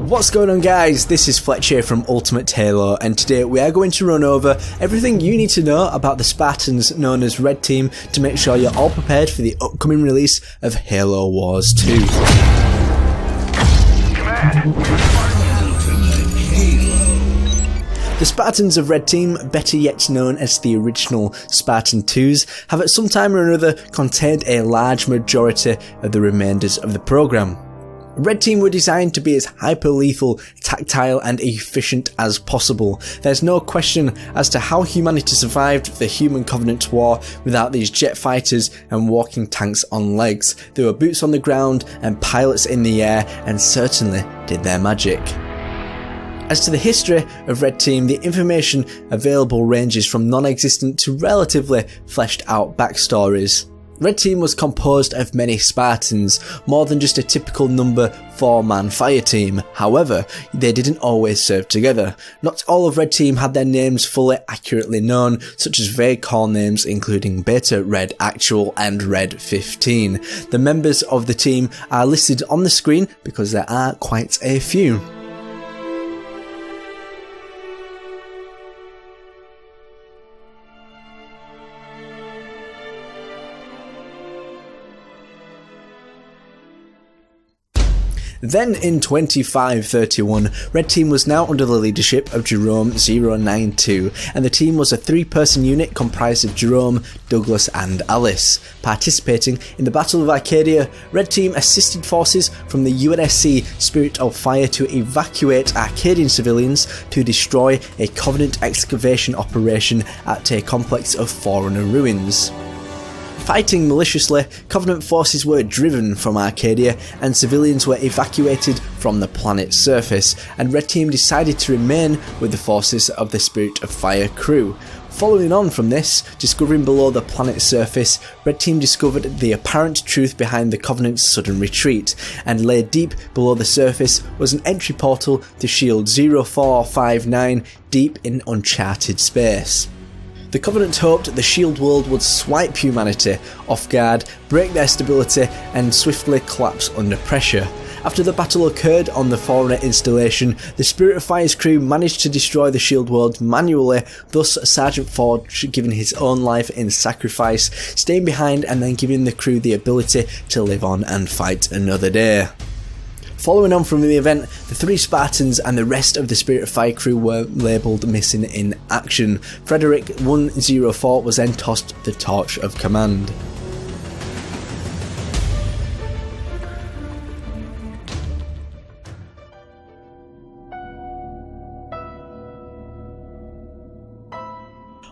What's going on, guys? This is Fletch here from Ultimate Halo, and today we are going to run over everything you need to know about the Spartans known as Red Team to make sure you're all prepared for the upcoming release of Halo Wars 2. The Spartans of Red Team, better yet known as the original Spartan IIs, have at some time or another contained a large majority of the remainders of the programme. Red Team were designed to be as hyper-lethal, tactile and efficient as possible. There's no question as to how humanity survived the Human Covenant War without these jet fighters and walking tanks on legs. There were boots on the ground and pilots in the air, and certainly did their magic. As to the history of Red Team, the information available ranges from non-existent to relatively fleshed out backstories. Red Team was composed of many Spartans, more than just a typical number 4-man fire team. However, they didn't always serve together. Not all of Red Team had their names fully accurately known, such as vague call names including Beta, Red Actual and Red 15. The members of the team are listed on the screen because there are quite a few. Then in 2531, Red Team was now under the leadership of Jerome 092, and the team was a 3-person unit comprised of Jerome, Douglas and Alice. Participating in the Battle of Arcadia, Red Team assisted forces from the UNSC Spirit of Fire to evacuate Arcadian civilians to destroy a Covenant excavation operation at a complex of Forerunner ruins. Fighting maliciously, Covenant forces were driven from Arcadia and civilians were evacuated from the planet's surface, and Red Team decided to remain with the forces of the Spirit of Fire crew. Following on from this, discovering below the planet's surface, Red Team discovered the apparent truth behind the Covenant's sudden retreat, and laid deep below the surface was an entry portal to Shield 0459 deep in uncharted space. The Covenant hoped the Shield world would swipe humanity off guard, break their stability and swiftly collapse under pressure. After the battle occurred on the Forerunner installation, the Spirit of Fire's crew managed to destroy the Shield world manually, thus Sergeant Forge giving his own life in sacrifice, staying behind and then giving the crew the ability to live on and fight another day. Following on from the event, the 3 Spartans and the rest of the Spirit of Fire crew were labelled missing in action. Frederick 104 was then tossed the torch of command.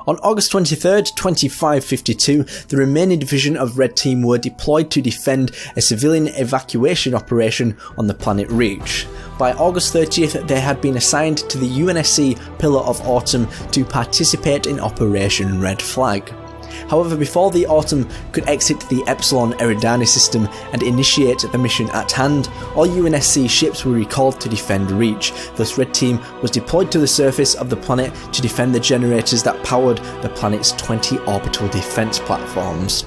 On August 23rd, 2552, the remaining division of Red Team were deployed to defend a civilian evacuation operation on the planet Reach. By August 30th, they had been assigned to the UNSC Pillar of Autumn to participate in Operation Red Flag. However, before the Autumn could exit the Epsilon Eridani system and initiate the mission at hand, all UNSC ships were recalled to defend Reach. Thus, Red Team was deployed to the surface of the planet to defend the generators that powered the planet's 20 orbital defense platforms.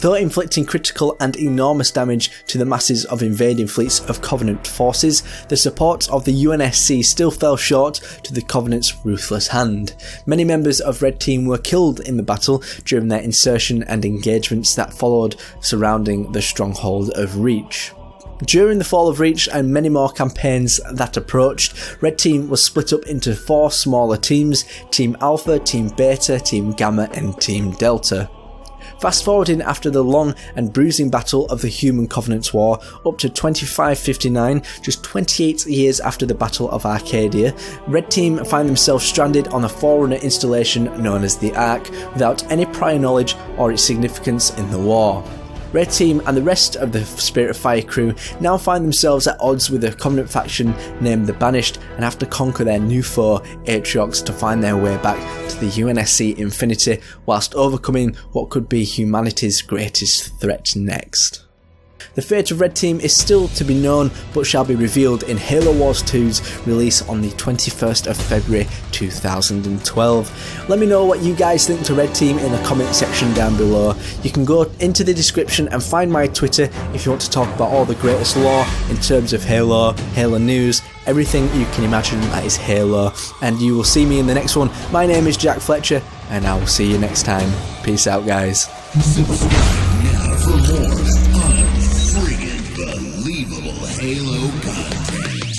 Though inflicting critical and enormous damage to the masses of invading fleets of Covenant forces, the support of the UNSC still fell short to the Covenant's ruthless hand. Many members of Red Team were killed in the battle during their insertion and engagements that followed surrounding the stronghold of Reach. During the fall of Reach and many more campaigns that approached, Red Team was split up into 4 smaller teams: Team Alpha, Team Beta, Team Gamma and Team Delta. Fast forwarding after the long and bruising battle of the Human Covenant War up to 2559, just 28 years after the Battle of Arcadia, Red Team find themselves stranded on a Forerunner installation known as the Ark, without any prior knowledge or its significance in the war. Red Team and the rest of the Spirit of Fire crew now find themselves at odds with a Covenant faction named the Banished and have to conquer their new foe, Atriox, to find their way back to the UNSC Infinity whilst overcoming what could be humanity's greatest threat next. The fate of Red Team is still to be known, but shall be revealed in Halo Wars 2's release on the 21st of February 2012. Let me know what you guys think to Red Team in the comment section down below. You can go into the description and find my Twitter if you want to talk about all the greatest lore in terms of Halo, Halo news, everything you can imagine that is Halo. And you will see me in the next one. My name is Jack Fletcher, and I will see you next time. Peace out, guys. Subscribe now for more unfreaking believable Halo content.